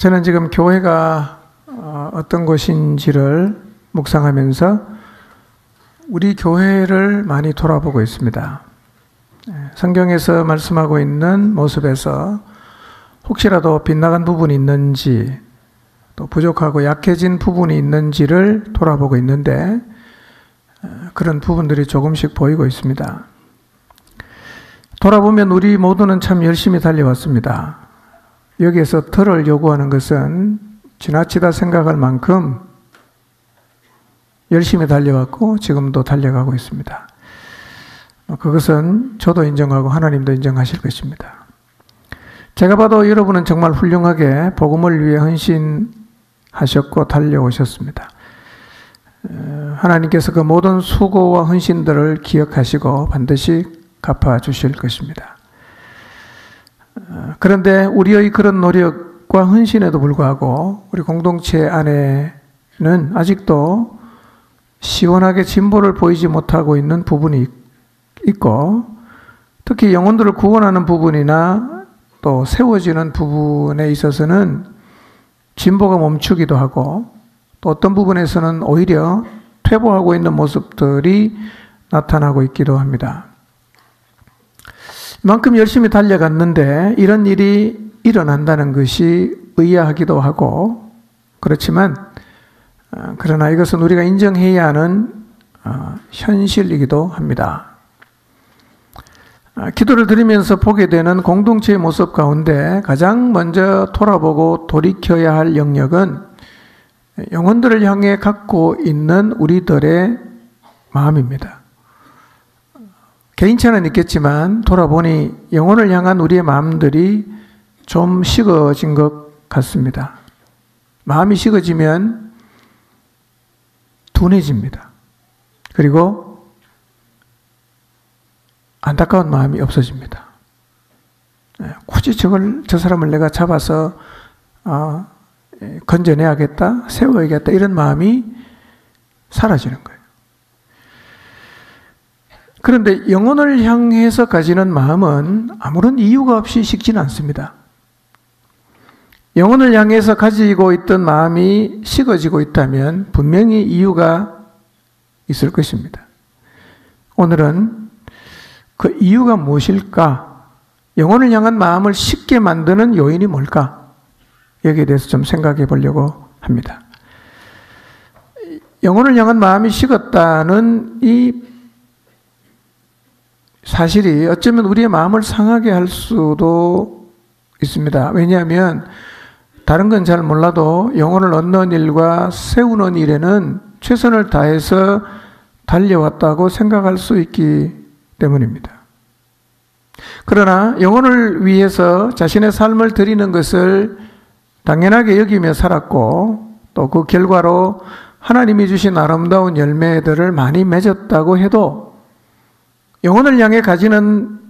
저는 지금 교회가 어떤 곳인지를 묵상하면서 우리 교회를 많이 돌아보고 있습니다. 성경에서 말씀하고 있는 모습에서 혹시라도 빗나간 부분이 있는지 또 부족하고 약해진 부분이 있는지를 돌아보고 있는데 그런 부분들이 조금씩 보이고 있습니다. 돌아보면 우리 모두는 참 열심히 달려왔습니다. 여기에서 덜을 요구하는 것은 지나치다 생각할 만큼 열심히 달려왔고 지금도 달려가고 있습니다. 그것은 저도 인정하고 하나님도 인정하실 것입니다. 제가 봐도 여러분은 정말 훌륭하게 복음을 위해 헌신하셨고 달려오셨습니다. 하나님께서 그 모든 수고와 헌신들을 기억하시고 반드시 갚아주실 것입니다. 그런데 우리의 그런 노력과 헌신에도 불구하고 우리 공동체 안에는 아직도 시원하게 진보를 보이지 못하고 있는 부분이 있고, 특히 영혼들을 구원하는 부분이나 또 세워지는 부분에 있어서는 진보가 멈추기도 하고, 또 어떤 부분에서는 오히려 퇴보하고 있는 모습들이 나타나고 있기도 합니다. 이만큼 열심히 달려갔는데 이런 일이 일어난다는 것이 의아하기도 하고, 그렇지만 그러나 이것은 우리가 인정해야 하는 현실이기도 합니다. 기도를 드리면서 보게 되는 공동체의 모습 가운데 가장 먼저 돌아보고 돌이켜야 할 영역은 영혼들을 향해 갖고 있는 우리들의 마음입니다. 개인차는 있겠지만 돌아보니 영혼을 향한 우리의 마음들이 좀 식어진 것 같습니다. 마음이 식어지면 둔해집니다. 그리고 안타까운 마음이 없어집니다. 굳이 저 사람을 내가 잡아서 건져내야겠다, 세워야겠다 이런 마음이 사라지는 거예요. 그런데 영혼을 향해서 가지는 마음은 아무런 이유가 없이 식지는 않습니다. 영혼을 향해서 가지고 있던 마음이 식어지고 있다면 분명히 이유가 있을 것입니다. 오늘은 그 이유가 무엇일까? 영혼을 향한 마음을 식게 만드는 요인이 뭘까? 여기에 대해서 좀 생각해 보려고 합니다. 영혼을 향한 마음이 식었다는 이 사실이 어쩌면 우리의 마음을 상하게 할 수도 있습니다. 왜냐하면 다른 건 잘 몰라도 영혼을 얻는 일과 세우는 일에는 최선을 다해서 달려왔다고 생각할 수 있기 때문입니다. 그러나 영혼을 위해서 자신의 삶을 드리는 것을 당연하게 여기며 살았고 또 그 결과로 하나님이 주신 아름다운 열매들을 많이 맺었다고 해도 영혼을 향해 가지는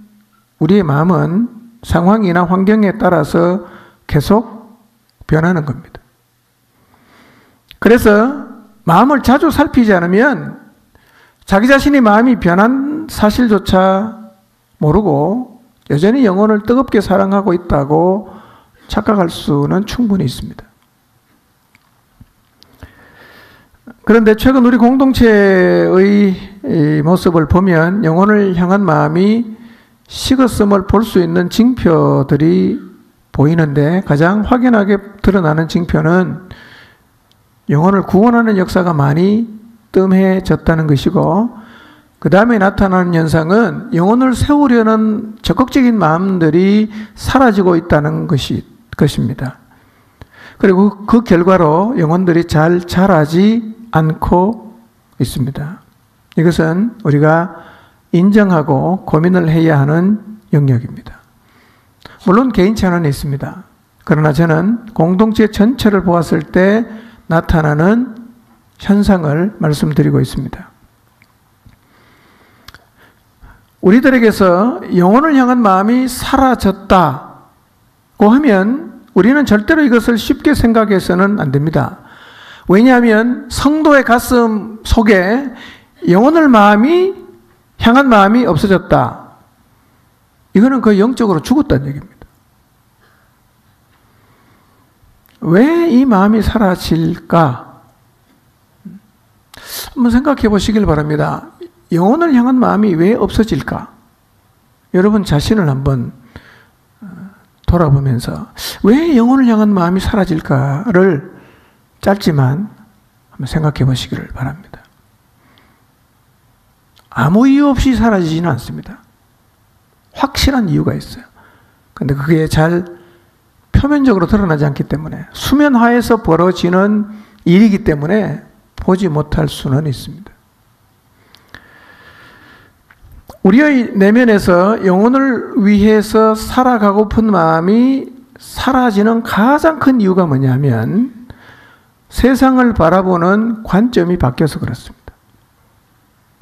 우리의 마음은 상황이나 환경에 따라서 계속 변하는 겁니다. 그래서 마음을 자주 살피지 않으면 자기 자신이 마음이 변한 사실조차 모르고 여전히 영혼을 뜨겁게 사랑하고 있다고 착각할 수는 충분히 있습니다. 그런데 최근 우리 공동체의 모습을 보면 영혼을 향한 마음이 식었음을 볼 수 있는 징표들이 보이는데 가장 확연하게 드러나는 징표는 영혼을 구원하는 역사가 많이 뜸해졌다는 것이고, 그 다음에 나타나는 현상은 영혼을 세우려는 적극적인 마음들이 사라지고 있다는 것입니다. 그리고 그 결과로 영혼들이 잘 자라지 않고 있습니다. 이것은 우리가 인정하고 고민을 해야 하는 영역입니다. 물론 개인차는 있습니다. 그러나 저는 공동체 전체를 보았을 때 나타나는 현상을 말씀드리고 있습니다. 우리들에게서 영혼을 향한 마음이 사라졌다고 하면 우리는 절대로 이것을 쉽게 생각해서는 안 됩니다. 왜냐하면 성도의 가슴 속에 영혼을 향한 마음이 없어졌다. 이거는 거의 영적으로 죽었다는 얘기입니다. 왜 이 마음이 사라질까? 한번 생각해 보시길 바랍니다. 영혼을 향한 마음이 왜 없어질까? 여러분 자신을 한번 돌아보면서 왜 영혼을 향한 마음이 사라질까를 짧지만 한번 생각해 보시기를 바랍니다. 아무 이유 없이 사라지지는 않습니다. 확실한 이유가 있어요. 근데 그게 잘 표면적으로 드러나지 않기 때문에, 수면 하에서 벌어지는 일이기 때문에 보지 못할 수는 있습니다. 우리의 내면에서 영혼을 위해서 살아가고픈 마음이 사라지는 가장 큰 이유가 뭐냐면 세상을 바라보는 관점이 바뀌어서 그렇습니다.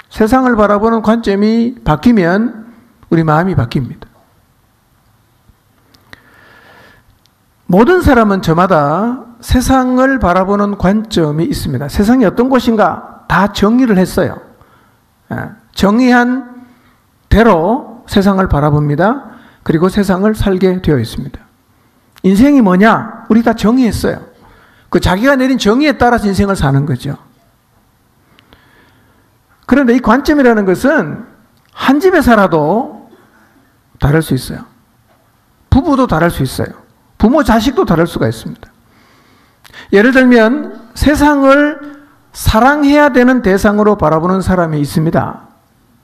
세상을 바라보는 관점이 바뀌면 우리 마음이 바뀝니다. 모든 사람은 저마다 세상을 바라보는 관점이 있습니다. 세상이 어떤 곳인가 다 정의를 했어요. 정의한 대로 세상을 바라봅니다. 그리고 세상을 살게 되어 있습니다. 인생이 뭐냐? 우리 다 정의했어요. 그 자기가 내린 정의에 따라서 인생을 사는 거죠. 그런데 이 관점이라는 것은 한 집에 살아도 다를 수 있어요. 부부도 다를 수 있어요. 부모 자식도 다를 수가 있습니다. 예를 들면 세상을 사랑해야 되는 대상으로 바라보는 사람이 있습니다.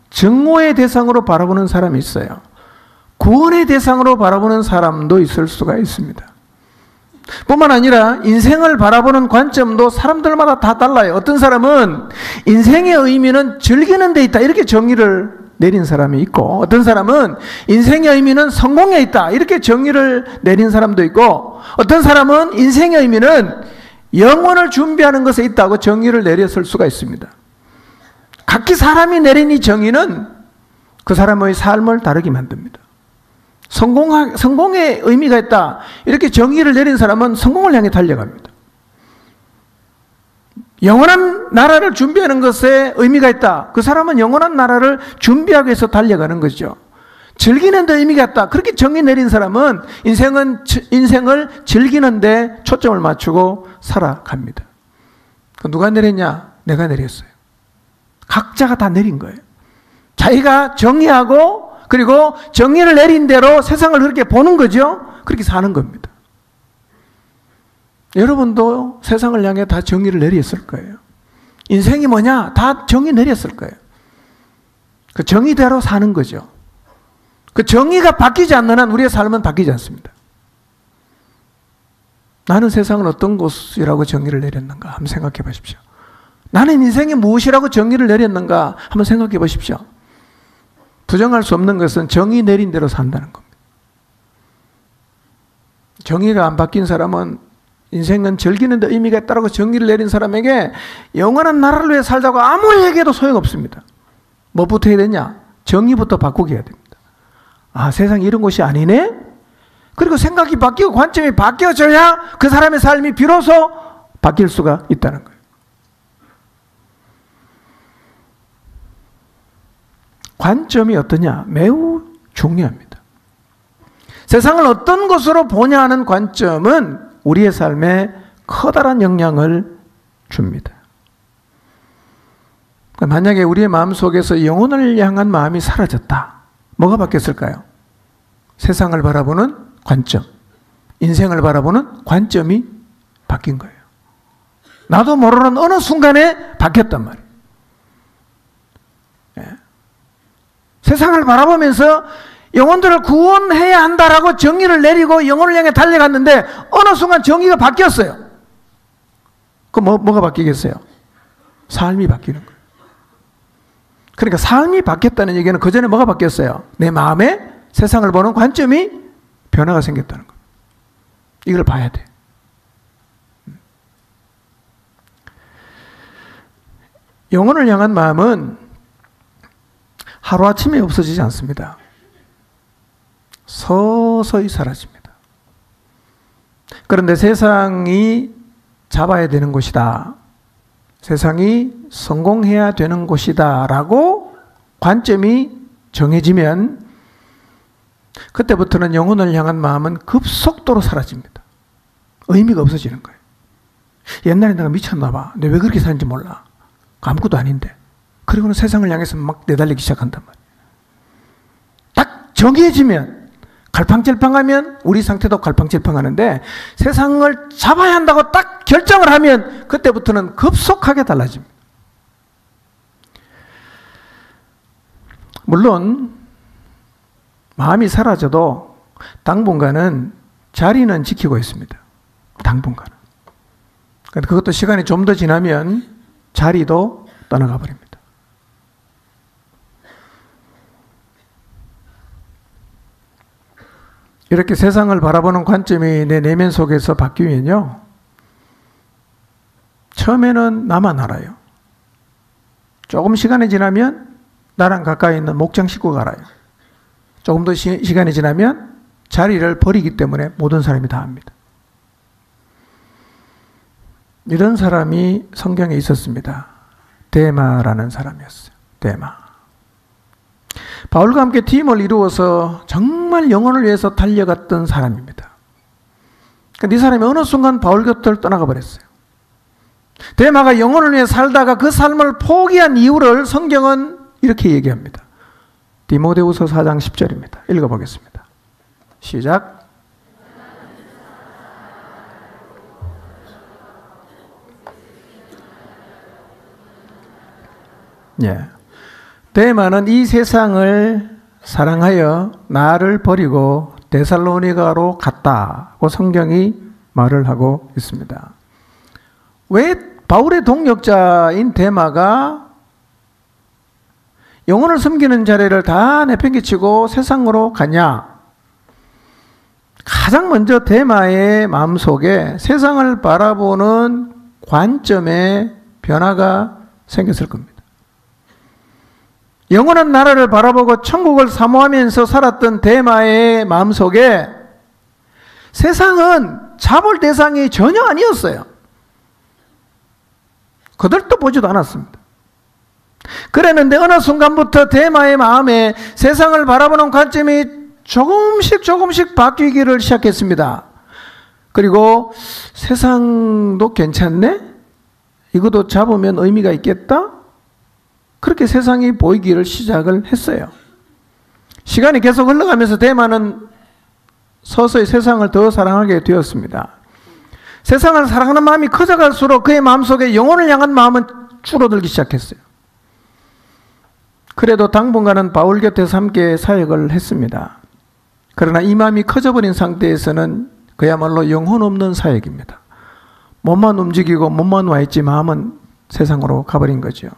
증오의 대상으로 바라보는 사람이 있어요. 구원의 대상으로 바라보는 사람도 있을 수가 있습니다. 뿐만 아니라 인생을 바라보는 관점도 사람들마다 다 달라요. 어떤 사람은 인생의 의미는 즐기는 데 있다, 이렇게 정의를 내린 사람이 있고, 어떤 사람은 인생의 의미는 성공에 있다, 이렇게 정의를 내린 사람도 있고, 어떤 사람은 인생의 의미는 영혼을 준비하는 것에 있다고 정의를 내렸을 수가 있습니다. 각기 사람이 내린 이 정의는 그 사람의 삶을 다르게 만듭니다. 성공의 의미가 있다, 이렇게 정의를 내린 사람은 성공을 향해 달려갑니다. 영원한 나라를 준비하는 것에 의미가 있다, 그 사람은 영원한 나라를 준비하기 위해서 달려가는 거죠. 즐기는 데 의미가 있다, 그렇게 정의 내린 사람은 인생을 즐기는 데 초점을 맞추고 살아갑니다. 누가 내렸냐? 내가 내렸어요. 각자가 다 내린 거예요. 자기가 정의하고 그리고 정의를 내린 대로 세상을 그렇게 보는 거죠. 그렇게 사는 겁니다. 여러분도 세상을 향해 다 정의를 내렸을 거예요. 인생이 뭐냐? 다 정의 내렸을 거예요. 그 정의대로 사는 거죠. 그 정의가 바뀌지 않는 한 우리의 삶은 바뀌지 않습니다. 나는 세상을 어떤 곳이라고 정의를 내렸는가 한번 생각해 보십시오. 나는 인생이 무엇이라고 정의를 내렸는가 한번 생각해 보십시오. 부정할 수 없는 것은 정의 내린 대로 산다는 겁니다. 정의가 안 바뀐 사람은 인생은 즐기는 데 의미가 있다고 정의를 내린 사람에게 영원한 나라를 위해 살자고 아무리 얘기해도 소용없습니다. 뭐부터 해야 되냐? 정의부터 바꾸게 해야 됩니다. 아, 세상이 이런 곳이 아니네? 그리고 생각이 바뀌고 관점이 바뀌어져야 그 사람의 삶이 비로소 바뀔 수가 있다는 거예요. 관점이 어떠냐? 매우 중요합니다. 세상을 어떤 것으로 보냐 하는 관점은 우리의 삶에 커다란 영향을 줍니다. 만약에 우리의 마음속에서 영혼을 향한 마음이 사라졌다. 뭐가 바뀌었을까요? 세상을 바라보는 관점, 인생을 바라보는 관점이 바뀐 거예요. 나도 모르는 어느 순간에 바뀌었단 말이에요. 세상을 바라보면서 영혼들을 구원해야 한다라고 정의를 내리고 영혼을 향해 달려갔는데 어느 순간 정의가 바뀌었어요. 그럼 뭐가 바뀌겠어요? 삶이 바뀌는 거예요. 그러니까 삶이 바뀌었다는 얘기는 그 전에 뭐가 바뀌었어요? 내 마음에 세상을 보는 관점이 변화가 생겼다는 거예요. 이걸 봐야 돼. 영혼을 향한 마음은 하루아침에 없어지지 않습니다. 서서히 사라집니다. 그런데 세상이 잡아야 되는 곳이다, 세상이 성공해야 되는 곳이다 라고 관점이 정해지면 그때부터는 영혼을 향한 마음은 급속도로 사라집니다. 의미가 없어지는 거예요. 옛날에 내가 미쳤나 봐. 내가 왜 그렇게 사는지 몰라. 아무것도 아닌데. 그리고는 세상을 향해서 막 내달리기 시작한단 말이에요. 딱 정해지면, 갈팡질팡하면 우리 상태도 갈팡질팡하는데 세상을 잡아야 한다고 딱 결정을 하면 그때부터는 급속하게 달라집니다. 물론 마음이 사라져도 당분간은 자리는 지키고 있습니다. 당분간은. 그것도 시간이 좀 더 지나면 자리도 떠나가 버립니다. 이렇게 세상을 바라보는 관점이 내 내면 속에서 바뀌면요, 처음에는 나만 알아요. 조금 시간이 지나면 나랑 가까이 있는 목장 식구가 알아요. 조금 더 시간이 지나면 자리를 버리기 때문에 모든 사람이 다 압니다. 이런 사람이 성경에 있었습니다. 데마라는 사람이었어요. 데마. 바울과 함께 팀을 이루어서 정말 영혼을 위해서 달려갔던 사람입니다. 그런데 이 사람이 어느 순간 바울 곁을 떠나가 버렸어요. 데마가 영혼을 위해 살다가 그 삶을 포기한 이유를 성경은 이렇게 얘기합니다. 디모데후서 4장 10절입니다. 읽어보겠습니다. 시작. 예. 데마는 이 세상을 사랑하여 나를 버리고 데살로니가로 갔다고 성경이 말을 하고 있습니다. 왜 바울의 동역자인 데마가 영혼을 섬기는 자리를 다 내팽개치고 세상으로 가냐? 가장 먼저 데마의 마음속에 세상을 바라보는 관점에 변화가 생겼을 겁니다. 영원한 나라를 바라보고 천국을 사모하면서 살았던 데마의 마음속에 세상은 잡을 대상이 전혀 아니었어요. 그들도 보지도 않았습니다. 그랬는데 어느 순간부터 데마의 마음에 세상을 바라보는 관점이 조금씩 바뀌기를 시작했습니다. 그리고 세상도 괜찮네? 이것도 잡으면 의미가 있겠다? 그렇게 세상이 보이기를 시작을 했어요. 시간이 계속 흘러가면서 데마는 서서히 세상을 더 사랑하게 되었습니다. 세상을 사랑하는 마음이 커져갈수록 그의 마음속에 영혼을 향한 마음은 줄어들기 시작했어요. 그래도 당분간은 바울 곁에서 함께 사역을 했습니다. 그러나 이 마음이 커져버린 상태에서는 그야말로 영혼 없는 사역입니다. 몸만 움직이고 몸만 와 있지 마음은 세상으로 가버린 거죠.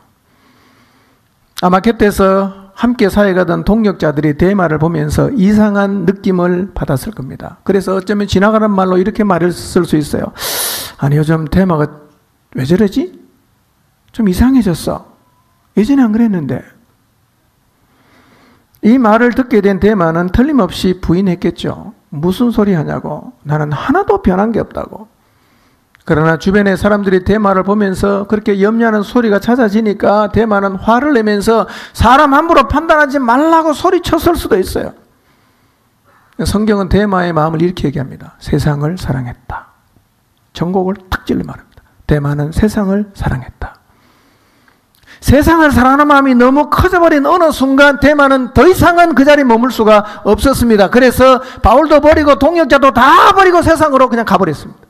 아마 곁에서 함께 사역하던 동역자들이 데마를 보면서 이상한 느낌을 받았을 겁니다. 그래서 어쩌면 지나가는 말로 이렇게 말을 쓸 수 있어요. 아니 요즘 데마가 왜 저러지? 좀 이상해졌어. 예전에 안 그랬는데. 이 말을 듣게 된 데마는 틀림없이 부인했겠죠. 무슨 소리 하냐고. 나는 하나도 변한 게 없다고. 그러나 주변의 사람들이 데마를 보면서 그렇게 염려하는 소리가 잦아지니까 데마는 화를 내면서 사람 함부로 판단하지 말라고 소리쳤을 수도 있어요. 성경은 데마의 마음을 이렇게 얘기합니다. 세상을 사랑했다. 전곡을 탁 찔러 말합니다. 데마는 세상을 사랑했다. 세상을 사랑하는 마음이 너무 커져버린 어느 순간 데마는 더 이상은 그 자리에 머물 수가 없었습니다. 그래서 바울도 버리고 동역자도 다 버리고 세상으로 그냥 가버렸습니다.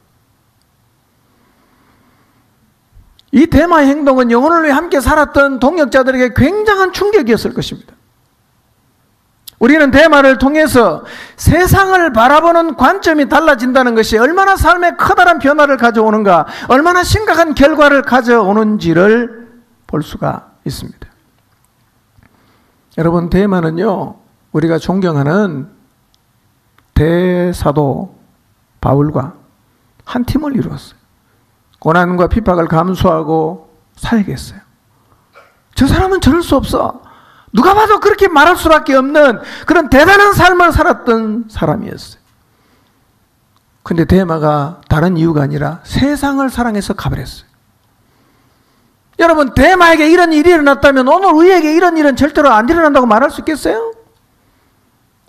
이 데마의 행동은 영혼을 위해 함께 살았던 동역자들에게 굉장한 충격이었을 것입니다. 우리는 데마를 통해서 세상을 바라보는 관점이 달라진다는 것이 얼마나 삶에 커다란 변화를 가져오는가, 얼마나 심각한 결과를 가져오는지를 볼 수가 있습니다. 여러분, 데마는요, 우리가 존경하는 대사도 바울과 한 팀을 이루었어요. 고난과 핍박을 감수하고 사역했어요. 저 사람은 저럴 수 없어. 누가 봐도 그렇게 말할 수밖에 없는 그런 대단한 삶을 살았던 사람이었어요. 근데 데마가 다른 이유가 아니라 세상을 사랑해서 가버렸어요. 여러분, 데마에게 이런 일이 일어났다면 오늘 우리에게 이런 일은 절대로 안 일어난다고 말할 수 있겠어요?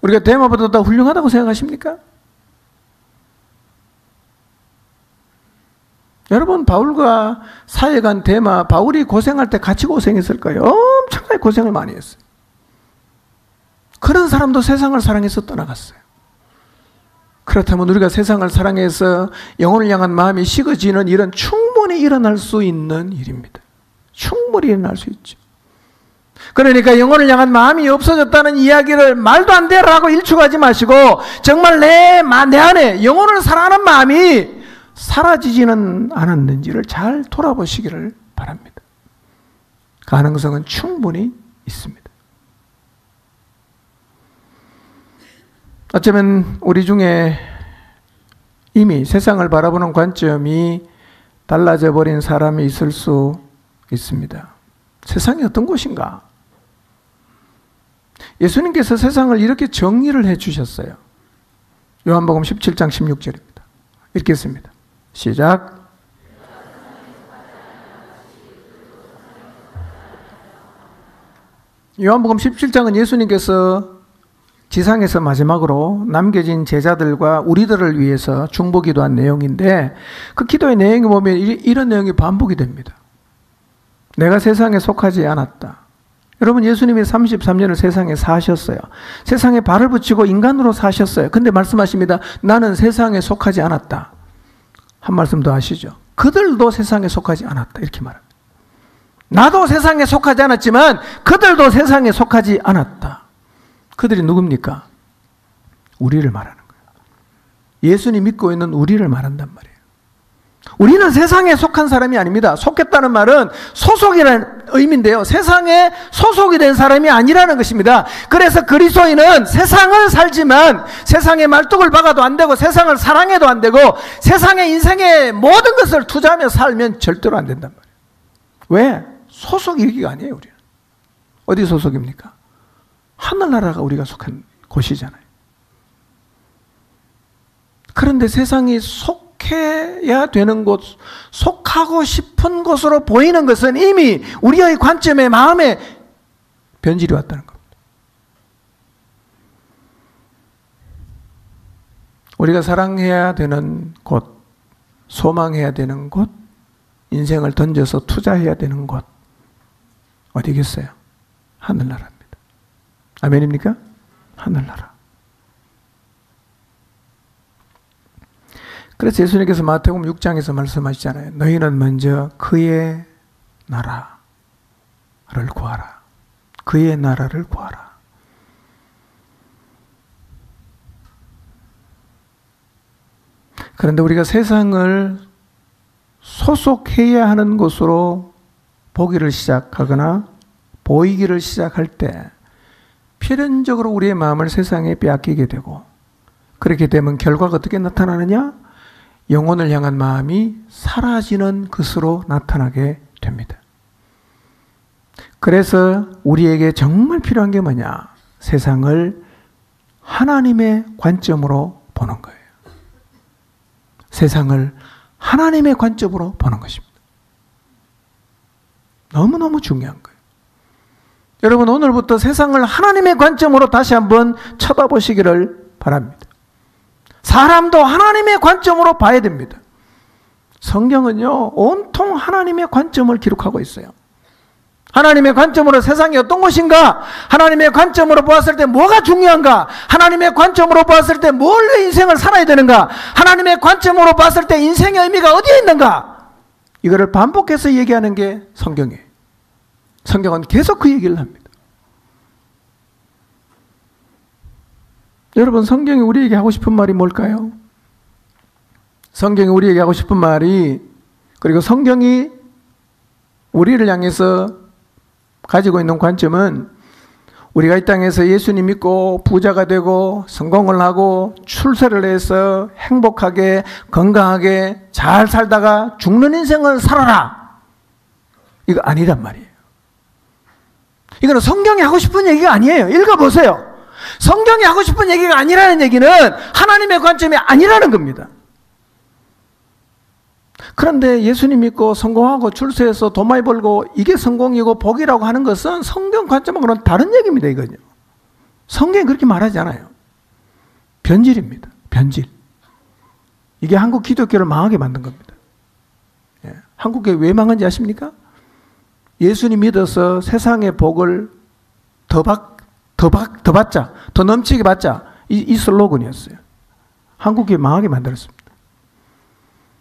우리가 데마보다 더 훌륭하다고 생각하십니까? 여러분, 바울과 사역한 데마, 바울이 고생할 때 같이 고생했을 거예요. 엄청나게 고생을 많이 했어요. 그런 사람도 세상을 사랑해서 떠나갔어요. 그렇다면 우리가 세상을 사랑해서 영혼을 향한 마음이 식어지는 일은 충분히 일어날 수 있는 일입니다. 충분히 일어날 수 있죠. 그러니까 영혼을 향한 마음이 없어졌다는 이야기를 말도 안 되라고 일축하지 마시고, 정말 내 안에 영혼을 사랑하는 마음이 사라지지는 않았는지를 잘 돌아보시기를 바랍니다. 가능성은 충분히 있습니다. 어쩌면 우리 중에 이미 세상을 바라보는 관점이 달라져 버린 사람이 있을 수 있습니다. 세상이 어떤 곳인가? 예수님께서 세상을 이렇게 정리를 해 주셨어요. 요한복음 17장 16절입니다. 읽겠습니다. 시작. 요한복음 17장은 예수님께서 지상에서 마지막으로 남겨진 제자들과 우리들을 위해서 중보기도한 내용인데, 그 기도의 내용에 보면 이런 내용이 반복이 됩니다. 내가 세상에 속하지 않았다. 여러분, 예수님이 33년을 세상에 사셨어요. 세상에 발을 붙이고 인간으로 사셨어요. 근데 말씀하십니다. 나는 세상에 속하지 않았다. 한 말씀 더 하시죠. 그들도 세상에 속하지 않았다. 이렇게 말합니다. 나도 세상에 속하지 않았지만 그들도 세상에 속하지 않았다. 그들이 누굽니까? 우리를 말하는 거예요. 예수님 믿고 있는 우리를 말한단 말이에요. 우리는 세상에 속한 사람이 아닙니다. 속했다는 말은 소속이라는 의미인데요. 세상에 소속이 된 사람이 아니라는 것입니다. 그래서 그리스도인은 세상을 살지만 세상의 말뚝을 박아도 안 되고 세상을 사랑해도 안 되고 세상의 인생의 모든 것을 투자하며 살면 절대로 안 된단 말이에요. 왜? 소속이 여기가 아니에요. 우리는. 어디 소속입니까? 하늘나라가 우리가 속한 곳이잖아요. 그런데 세상이 속해야 되는 곳, 속하고 싶은 곳으로 보이는 것은 이미 우리의 관점에, 마음에 변질이 왔다는 겁니다. 우리가 사랑해야 되는 곳, 소망해야 되는 곳, 인생을 던져서 투자해야 되는 곳, 어디겠어요? 하늘나라입니다. 아멘입니까? 하늘나라. 그래서 예수님께서 마태복음 6장에서 말씀하시잖아요. 너희는 먼저 그의 나라를 구하라. 그의 나라를 구하라. 그런데 우리가 세상을 소속해야 하는 것으로 보기를 시작하거나 보이기를 시작할 때 필연적으로 우리의 마음을 세상에 빼앗기게 되고, 그렇게 되면 결과가 어떻게 나타나느냐? 영혼을 향한 마음이 사라지는 것으로 나타나게 됩니다. 그래서 우리에게 정말 필요한 게 뭐냐? 세상을 하나님의 관점으로 보는 거예요. 세상을 하나님의 관점으로 보는 것입니다. 너무너무 중요한 거예요. 여러분, 오늘부터 세상을 하나님의 관점으로 다시 한번 쳐다보시기를 바랍니다. 사람도 하나님의 관점으로 봐야 됩니다. 성경은요, 온통 하나님의 관점을 기록하고 있어요. 하나님의 관점으로 세상이 어떤 것인가? 하나님의 관점으로 보았을 때 뭐가 중요한가? 하나님의 관점으로 보았을 때 뭘로 인생을 살아야 되는가? 하나님의 관점으로 봤을 때 인생의 의미가 어디에 있는가? 이거를 반복해서 얘기하는 게 성경이에요. 성경은 계속 그 얘기를 합니다. 여러분, 성경이 우리에게 하고 싶은 말이 뭘까요? 성경이 우리에게 하고 싶은 말이, 그리고 성경이 우리를 향해서 가지고 있는 관점은, 우리가 이 땅에서 예수님 믿고 부자가 되고 성공을 하고 출세를 해서 행복하게 건강하게 잘 살다가 죽는 인생을 살아라, 이거 아니란 말이에요. 이거는 성경이 하고 싶은 얘기가 아니에요. 읽어보세요. 성경이 하고 싶은 얘기가 아니라는 얘기는 하나님의 관점이 아니라는 겁니다. 그런데 예수님 믿고 성공하고 출세해서 돈 많이 벌고 이게 성공이고 복이라고 하는 것은 성경 관점하고는 다른 얘기입니다. 이거요. 성경이 그렇게 말하지 않아요. 변질입니다. 변질. 이게 한국 기독교를 망하게 만든 겁니다. 한국교회 왜 망한지 아십니까? 예수님 믿어서 세상의 복을 더 받자, 더 넘치게 받자. 이 슬로건이었어요. 한국교회 망하게 만들었습니다.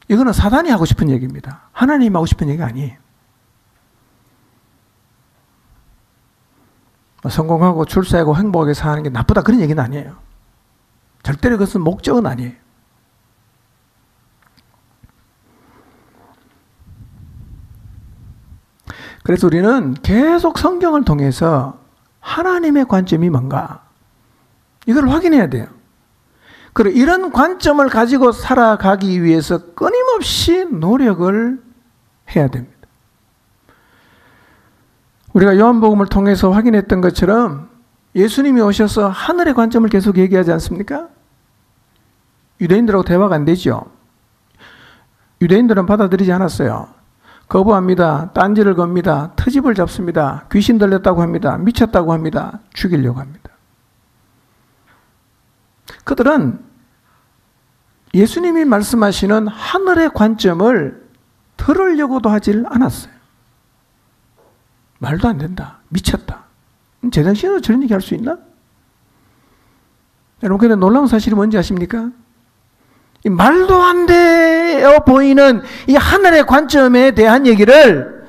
이거는 사단이 하고 싶은 얘기입니다. 하나님이 하고 싶은 얘기가 아니에요. 성공하고 출세하고 행복하게 사는 게 나쁘다 그런 얘기는 아니에요. 절대로 그것은 목적은 아니에요. 그래서 우리는 계속 성경을 통해서 하나님의 관점이 뭔가 이걸 확인해야 돼요. 그리고 이런 관점을 가지고 살아가기 위해서 끊임없이 노력을 해야 됩니다. 우리가 요한복음을 통해서 확인했던 것처럼 예수님이 오셔서 하늘의 관점을 계속 얘기하지 않습니까? 유대인들하고 대화가 안 되죠. 유대인들은 받아들이지 않았어요. 거부합니다. 딴지를 겁니다. 트집을 잡습니다. 귀신 들렸다고 합니다. 미쳤다고 합니다. 죽이려고 합니다. 그들은 예수님이 말씀하시는 하늘의 관점을 들으려고도 하질 않았어요. 말도 안 된다. 미쳤다. 제정신으로 저런 얘기 할 수 있나? 여러분, 근데 놀라운 사실이 뭔지 아십니까? 이 말도 안 되어 보이는 이 하늘의 관점에 대한 얘기를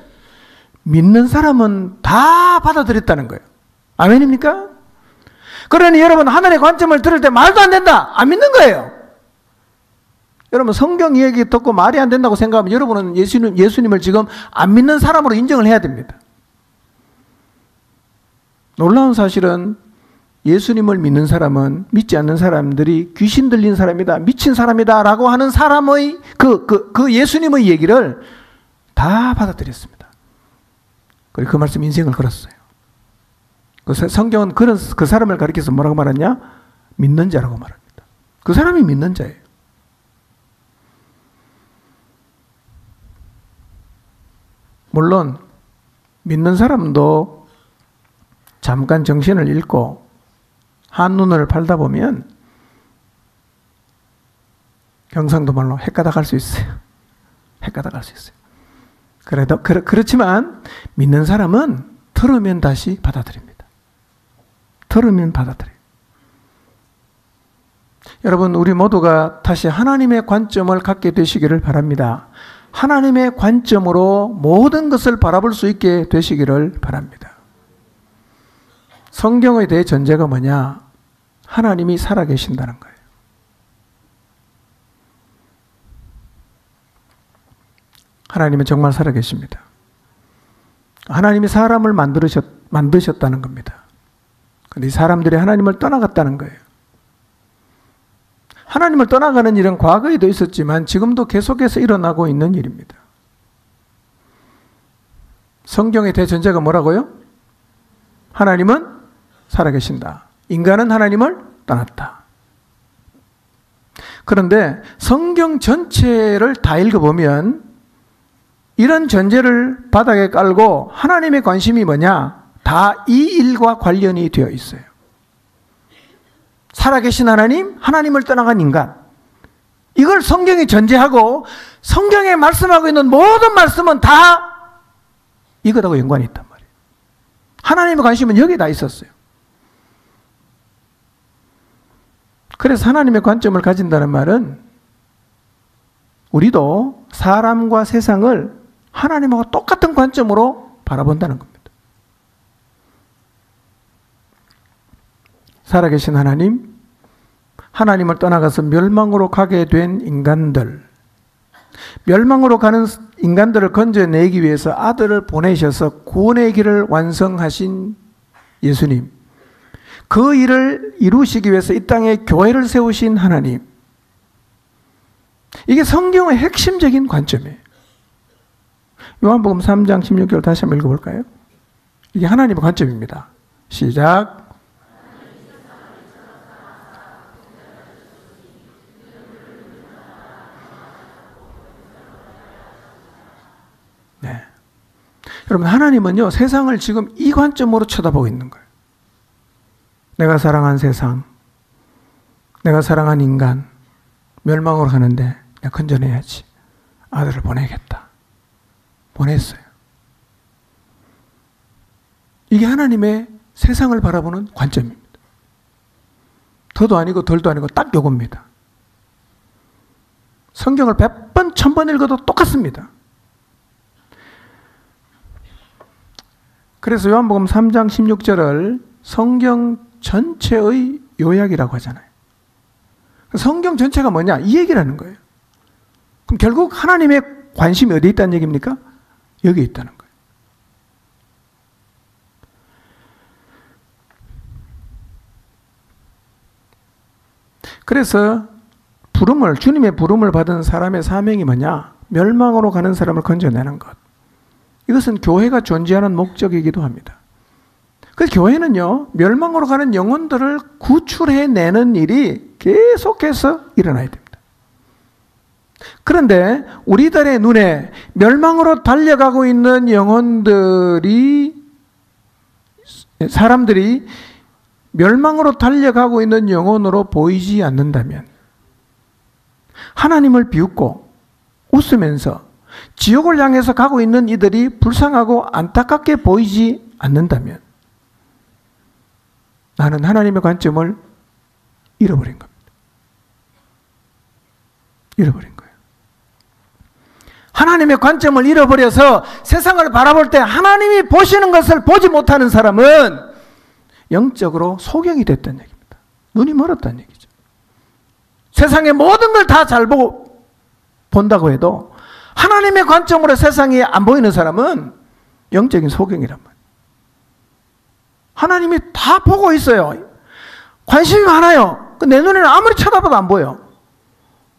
믿는 사람은 다 받아들였다는 거예요. 아멘입니까? 그러니 여러분, 하늘의 관점을 들을 때 말도 안 된다. 안 믿는 거예요. 여러분, 성경 이야기 듣고 말이 안 된다고 생각하면 여러분은 예수님을 지금 안 믿는 사람으로 인정을 해야 됩니다. 놀라운 사실은 예수님을 믿는 사람은 믿지 않는 사람들이 귀신 들린 사람이다, 미친 사람이다 라고 하는 사람의 그 예수님의 얘기를 다 받아들였습니다. 그리고 그 말씀 인생을 걸었어요. 성경은 그 사람을 가리켜서 뭐라고 말하냐? 믿는 자라고 말합니다. 그 사람이 믿는 자예요. 물론 믿는 사람도 잠깐 정신을 잃고 한눈을 팔다 보면 경상도 말로 헷가닥 할 수 있어요. 헷가닥 할 수 있어요. 그렇지만 믿는 사람은 들으면 다시 받아들입니다. 들으면 받아들여요. 여러분, 우리 모두가 다시 하나님의 관점을 갖게 되시기를 바랍니다. 하나님의 관점으로 모든 것을 바라볼 수 있게 되시기를 바랍니다. 성경에 대해 전제가 뭐냐? 하나님이 살아계신다는 거예요. 하나님은 정말 살아계십니다. 하나님이 사람을 만드셨다는 겁니다. 그런데 이 사람들이 하나님을 떠나갔다는 거예요. 하나님을 떠나가는 일은 과거에도 있었지만 지금도 계속해서 일어나고 있는 일입니다. 성경의 대전제가 뭐라고요? 하나님은 살아계신다. 인간은 하나님을 떠났다. 그런데 성경 전체를 다 읽어보면 이런 전제를 바닥에 깔고 하나님의 관심이 뭐냐? 다 이 일과 관련이 되어 있어요. 살아계신 하나님, 하나님을 떠나간 인간. 이걸 성경이 전제하고 성경에 말씀하고 있는 모든 말씀은 다 이것하고 연관이 있단 말이에요. 하나님의 관심은 여기에 다 있었어요. 그래서 하나님의 관점을 가진다는 말은 우리도 사람과 세상을 하나님하고 똑같은 관점으로 바라본다는 겁니다. 살아계신 하나님, 하나님을 떠나가서 멸망으로 가게 된 인간들, 멸망으로 가는 인간들을 건져내기 위해서 아들을 보내셔서 구원의 길을 완성하신 예수님, 그 일을 이루시기 위해서 이 땅에 교회를 세우신 하나님, 이게 성경의 핵심적인 관점이에요. 요한복음 3장 16절 다시 한번 읽어볼까요? 이게 하나님의 관점입니다. 시작. 네. 여러분, 하나님은요, 세상을 지금 이 관점으로 쳐다보고 있는 거예요. 내가 사랑한 세상, 내가 사랑한 인간, 멸망으로 가는데 내가 건져내야지. 아들을 보내겠다. 보냈어요. 이게 하나님의 세상을 바라보는 관점입니다. 더도 아니고 덜도 아니고 딱 요겁니다. 성경을 100번, 1000번 읽어도 똑같습니다. 그래서 요한복음 3장 16절을 성경 전체의 요약이라고 하잖아요. 성경 전체가 뭐냐? 이 얘기라는 거예요. 그럼 결국 하나님의 관심이 어디에 있다는 얘기입니까? 여기에 있다는 거예요. 그래서 주님의 부름을 받은 사람의 사명이 뭐냐? 멸망으로 가는 사람을 건져내는 것. 이것은 교회가 존재하는 목적이기도 합니다. 그래서 교회는요, 멸망으로 가는 영혼들을 구출해내는 일이 계속해서 일어나야 됩니다. 그런데 우리들의 눈에 멸망으로 달려가고 있는 사람들이 멸망으로 달려가고 있는 영혼으로 보이지 않는다면, 하나님을 비웃고 웃으면서 지옥을 향해서 가고 있는 이들이 불쌍하고 안타깝게 보이지 않는다면, 나는 하나님의 관점을 잃어버린 겁니다. 잃어버린 거예요. 하나님의 관점을 잃어버려서 세상을 바라볼 때 하나님이 보시는 것을 보지 못하는 사람은 영적으로 소경이 됐다는 얘기입니다. 눈이 멀었다는 얘기죠. 세상의 모든 걸 다 잘 본다고 해도 하나님의 관점으로 세상이 안 보이는 사람은 영적인 소경이란 말이에요. 하나님이 다 보고 있어요. 관심이 많아요. 내 눈에는 아무리 쳐다봐도 안 보여.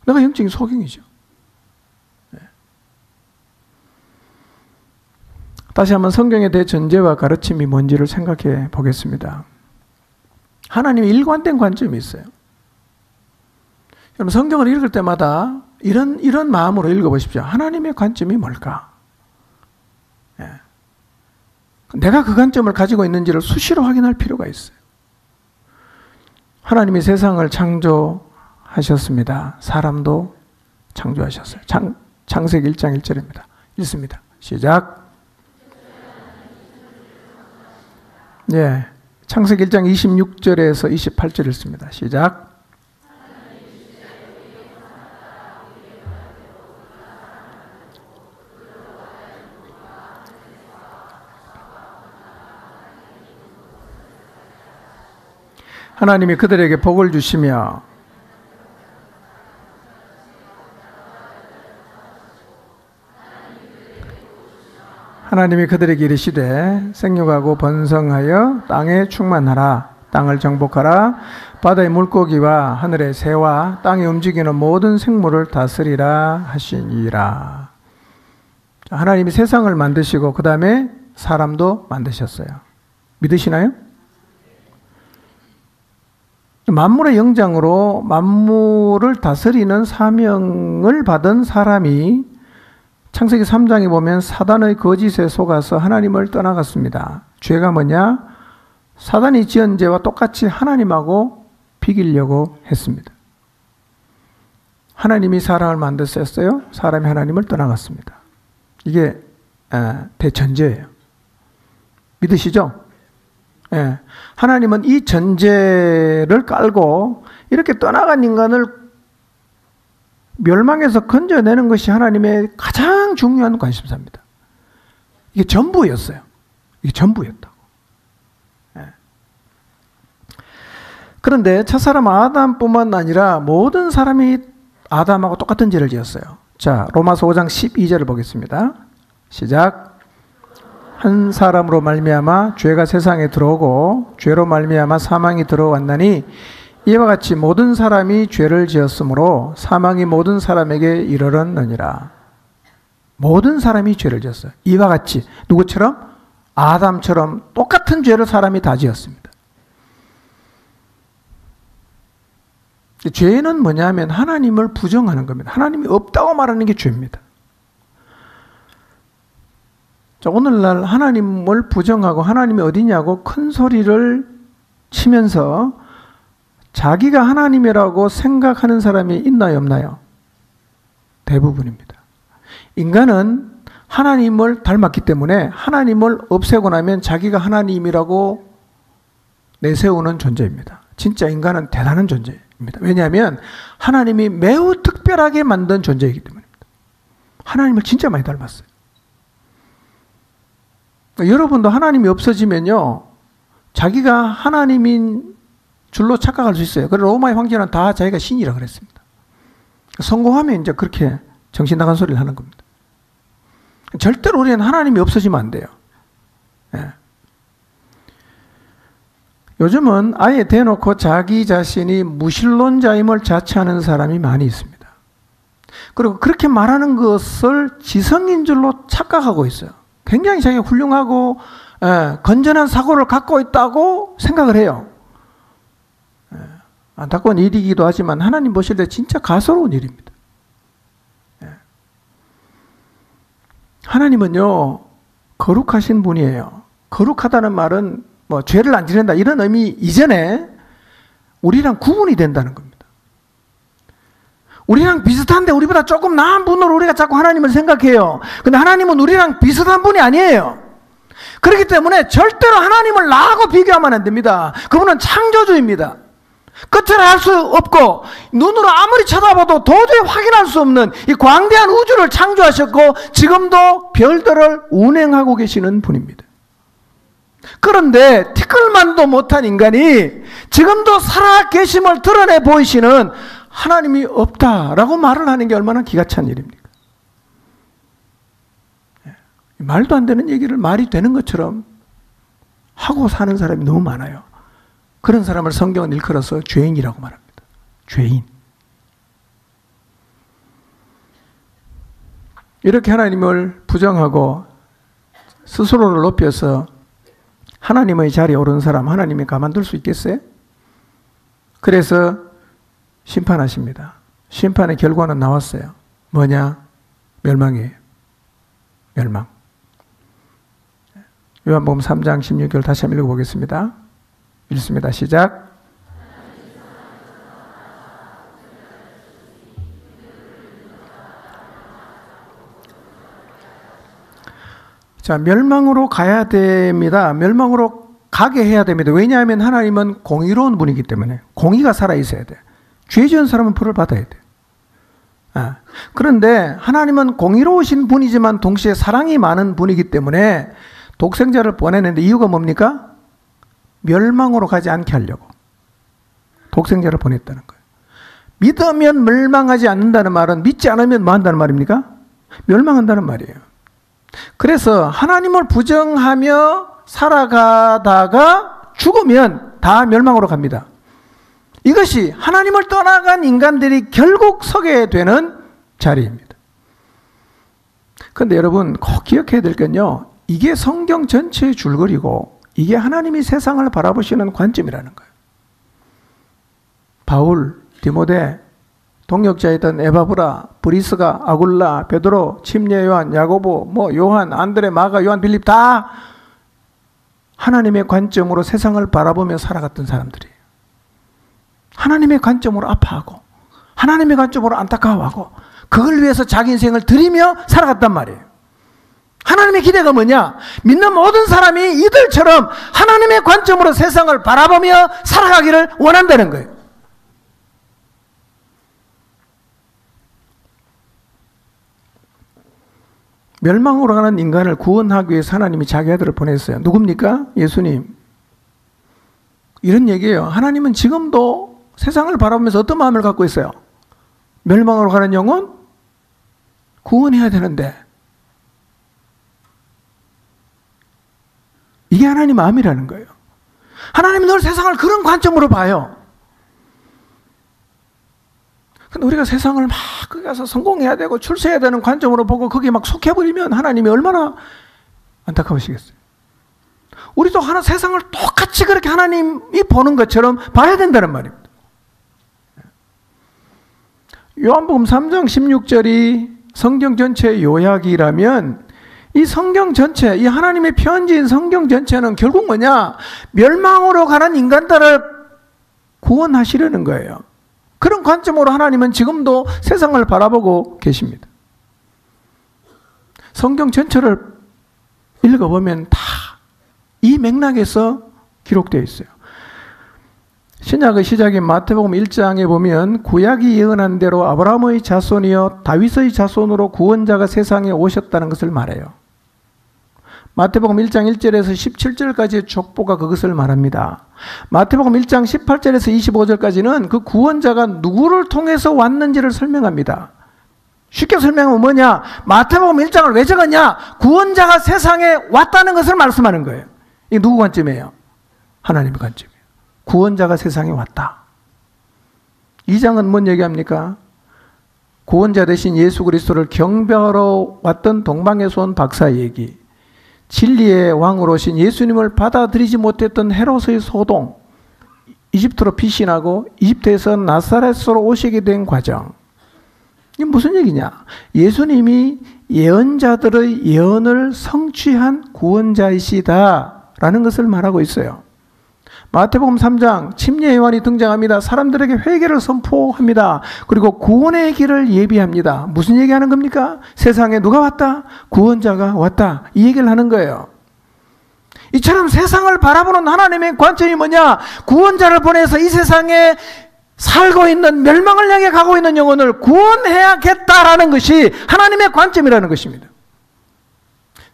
내가 영적인 소경이죠. 네. 다시 한번 성경의 대전제와 가르침이 뭔지를 생각해 보겠습니다. 하나님의 일관된 관점이 있어요. 여러분, 성경을 읽을 때마다 이런 마음으로 읽어보십시오. 하나님의 관점이 뭘까? 네. 내가 그 관점을 가지고 있는지를 수시로 확인할 필요가 있어요. 하나님이 세상을 창조하셨습니다. 사람도 창조하셨어요. 창세기 1장 1절입니다. 읽습니다. 시작. 예, 창세기 1장 26절에서 28절 읽습니다. 시작. 하나님이 그들에게 복을 주시며 하나님이 그들에게 이르시되 생육하고 번성하여 땅에 충만하라. 땅을 정복하라. 바다의 물고기와 하늘의 새와 땅에 움직이는 모든 생물을 다스리라 하시니라. 하나님이 세상을 만드시고 그 다음에 사람도 만드셨어요. 믿으시나요? 만물의 영장으로 만물을 다스리는 사명을 받은 사람이 창세기 3장에 보면 사단의 거짓에 속아서 하나님을 떠나갔습니다. 죄가 뭐냐? 사단이 지은 죄와 똑같이 하나님하고 비기려고 했습니다. 하나님이 사람을 만드셨어요. 사람이 하나님을 떠나갔습니다. 이게 대전제예요. 믿으시죠? 예. 하나님은 이 전제를 깔고 이렇게 떠나간 인간을 멸망에서 건져내는 것이 하나님의 가장 중요한 관심사입니다. 이게 전부였어요. 이게 전부였다고. 예. 그런데 첫사람 아담뿐만 아니라 모든 사람이 아담하고 똑같은 죄를 지었어요. 자, 로마서 5장 12절을 보겠습니다. 시작. 한 사람으로 말미암아 죄가 세상에 들어오고 죄로 말미암아 사망이 들어왔나니 이와 같이 모든 사람이 죄를 지었으므로 사망이 모든 사람에게 이르렀느니라. 모든 사람이 죄를 지었어요. 이와 같이 누구처럼? 아담처럼 똑같은 죄를 사람이 다 지었습니다. 죄는 뭐냐면 하나님을 부정하는 겁니다. 하나님이 없다고 말하는 게 죄입니다. 자, 오늘날 하나님을 부정하고 하나님이 어디냐고 큰 소리를 치면서 자기가 하나님이라고 생각하는 사람이 있나요, 없나요? 대부분입니다. 인간은 하나님을 닮았기 때문에 하나님을 없애고 나면 자기가 하나님이라고 내세우는 존재입니다. 진짜 인간은 대단한 존재입니다. 왜냐하면 하나님이 매우 특별하게 만든 존재이기 때문입니다. 하나님을 진짜 많이 닮았어요. 여러분도 하나님이 없어지면요, 자기가 하나님인 줄로 착각할 수 있어요. 그래서 로마의 황제는 다 자기가 신이라고 그랬습니다. 성공하면 이제 그렇게 정신 나간 소리를 하는 겁니다. 절대로 우리는 하나님이 없어지면 안 돼요. 예. 요즘은 아예 대놓고 자기 자신이 무신론자임을 자처하는 사람이 많이 있습니다. 그리고 그렇게 말하는 것을 지성인 줄로 착각하고 있어요. 굉장히 자기가 훌륭하고 건전한 사고를 갖고 있다고 생각을 해요. 안타까운 일이기도 하지만 하나님 보실 때 진짜 가소로운 일입니다. 하나님은요, 거룩하신 분이에요. 거룩하다는 말은 뭐 죄를 안 지낸다 이런 의미 이전에 우리랑 구분이 된다는 겁니다. 우리랑 비슷한데 우리보다 조금 나은 분으로 우리가 자꾸 하나님을 생각해요. 근데 하나님은 우리랑 비슷한 분이 아니에요. 그렇기 때문에 절대로 하나님을 나하고 비교하면 안 됩니다. 그분은 창조주입니다. 끝을 알 수 없고 눈으로 아무리 쳐다봐도 도저히 확인할 수 없는 이 광대한 우주를 창조하셨고 지금도 별들을 운행하고 계시는 분입니다. 그런데 티끌만도 못한 인간이 지금도 살아 계심을 드러내 보이시는 하나님이 없다라고 말을 하는 게 얼마나 기가 찬 일입니까? 말도 안 되는 얘기를 말이 되는 것처럼 하고 사는 사람이 너무 많아요. 그런 사람을 성경은 일컬어서 죄인이라고 말합니다. 죄인. 이렇게 하나님을 부정하고 스스로를 높여서 하나님의 자리에 오른 사람 하나님이 가만둘 수 있겠어요? 그래서 심판하십니다. 심판의 결과는 나왔어요. 뭐냐? 멸망이에요. 멸망. 요한복음 3장 16절 다시 한번 읽어보겠습니다. 읽습니다. 시작. 자, 멸망으로 가야 됩니다. 멸망으로 가게 해야 됩니다. 왜냐하면 하나님은 공의로운 분이기 때문에 공의가 살아있어야 돼. 죄 지은 사람은 벌을 받아야 돼. 그런데 하나님은 공의로우신 분이지만 동시에 사랑이 많은 분이기 때문에 독생자를 보내는데 이유가 뭡니까? 멸망으로 가지 않게 하려고 독생자를 보냈다는 거예요. 믿으면 멸망하지 않는다는 말은 믿지 않으면 뭐 한다는 말입니까? 멸망한다는 말이에요. 그래서 하나님을 부정하며 살아가다가 죽으면 다 멸망으로 갑니다. 이것이 하나님을 떠나간 인간들이 결국 서게 되는 자리입니다. 그런데 여러분 꼭 기억해야 될 건요, 이게 성경 전체의 줄거리고 이게 하나님이 세상을 바라보시는 관점이라는 거예요. 바울, 디모데, 동역자이던 에바브라, 브리스가, 아굴라, 베드로, 침례 요한, 야고보, 요한, 안드레, 마가, 요한, 빌립 다 하나님의 관점으로 세상을 바라보며 살아갔던 사람들이에요. 하나님의 관점으로 아파하고 하나님의 관점으로 안타까워하고 그걸 위해서 자기 인생을 드리며 살아갔단 말이에요. 하나님의 기대가 뭐냐? 믿는 모든 사람이 이들처럼 하나님의 관점으로 세상을 바라보며 살아가기를 원한다는 거예요. 멸망으로 가는 인간을 구원하기 위해서 하나님이 자기 아들을 보냈어요. 누굽니까? 예수님. 이런 얘기예요. 하나님은 지금도 세상을 바라보면서 어떤 마음을 갖고 있어요? 멸망으로 가는 영혼? 구원해야 되는데. 이게 하나님 마음이라는 거예요. 하나님은 늘 세상을 그런 관점으로 봐요. 근데 우리가 세상을 막 거기 가서 성공해야 되고 출세해야 되는 관점으로 보고 거기에 막 속해버리면 하나님이 얼마나 안타까우시겠어요. 우리도 세상을 똑같이 그렇게 하나님이 보는 것처럼 봐야 된다는 말입니다. 요한복음 3장 16절이 성경 전체의 요약이라면 이 성경 전체, 이 하나님의 편지인 성경 전체는 결국 뭐냐? 멸망으로 가는 인간들을 구원하시려는 거예요. 그런 관점으로 하나님은 지금도 세상을 바라보고 계십니다. 성경 전체를 읽어보면 다 이 맥락에서 기록되어 있어요. 신약의 시작인 마태복음 1장에 보면 구약이 예언한 대로 아브라함의 자손이여 다윗의 자손으로 구원자가 세상에 오셨다는 것을 말해요. 마태복음 1장 1절에서 17절까지의 족보가 그것을 말합니다. 마태복음 1장 18절에서 25절까지는 그 구원자가 누구를 통해서 왔는지를 설명합니다. 쉽게 설명하면 뭐냐? 마태복음 1장을 왜 적었냐? 구원자가 세상에 왔다는 것을 말씀하는 거예요. 이게 누구 관점이에요? 하나님의 관점이에요. 구원자가 세상에 왔다. 2장은 뭔 얘기합니까? 구원자 대신 예수 그리스도를 경배하러 왔던 동방에서 온 박사 얘기, 진리의 왕으로 오신 예수님을 받아들이지 못했던 헤롯의 소동, 이집트로 피신하고 이집트에서 나사렛으로 오시게 된 과정. 이게 무슨 얘기냐? 예수님이 예언자들의 예언을 성취한 구원자이시다라는 것을 말하고 있어요. 마태복음 3장 침례 요한이 등장합니다. 사람들에게 회개를 선포합니다. 그리고 구원의 길을 예비합니다. 무슨 얘기하는 겁니까? 세상에 누가 왔다? 구원자가 왔다. 이 얘기를 하는 거예요. 이처럼 세상을 바라보는 하나님의 관점이 뭐냐? 구원자를 보내서 이 세상에 살고 있는, 멸망을 향해 가고 있는 영혼을 구원해야겠다라는 것이 하나님의 관점이라는 것입니다.